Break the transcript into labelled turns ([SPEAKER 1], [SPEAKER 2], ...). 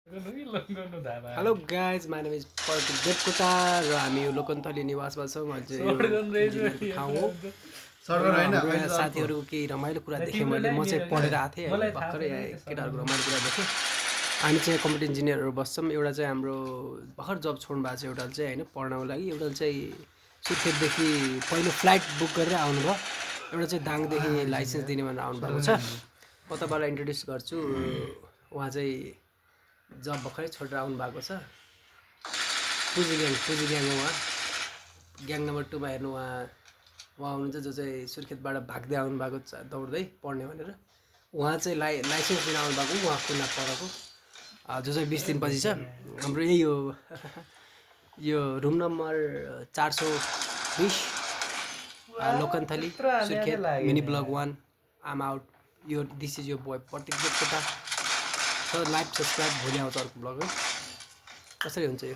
[SPEAKER 1] Hello guys, my name is Prateek Devkota र हामी यो लोकन्थली निवासमा छौँ। यो ठाउँ हो। हाम्रो यहाँ साथीहरूको केही रमाइलो कुरा देखेँ मैले। म चाहिँ पढेर आएको थिएँ है, भर्खरै यहाँ केटाहरूको रमाइलो कुरा देखेँ। हामी चाहिँ कम्प्युटर इन्जिनियरहरू बस्छौँ। एउटा चाहिँ हाम्रो भर्खर जब छोड्नु भएको छ, एउटा चाहिँ होइन पढ्नको लागि। एउटा चाहिँ सुर्खेतदेखि पहिलो फ्लाइट बुक गरेर आउनुभयो। एउटा चाहिँ दाङदेखि लाइसेन्स दिने भनेर आउनुभएको छ। म तपाईँलाई इन्ट्रोड्युस गर्छु। उहाँ चाहिँ जब भर्खरै छोडेर आउनु भएको छ। पुजी ग्याङ हो उहाँ। ग्याङ नम्बर 2 मा हेर्नु उहाँ हुनुहुन्छ, जो चाहिँ सुर्खेतबाट भाग्दै आउनु भएको छ दौड्दै पढ्ने भनेर। उहाँ चाहिँ लाइसेन्स लिन आउनु भएको, उहाँ कुना पढेको, जो चाहिँ 20 दिनपछि छ। हाम्रो यही हो यो room number 420 Lokanthali Surkhet mini blog 1। I'm out. Yo this is yo boy Prateek Devkota. Like subscribe. भोलि आउँछ अर्को ब्लग है। कसरी हुन्छ यो।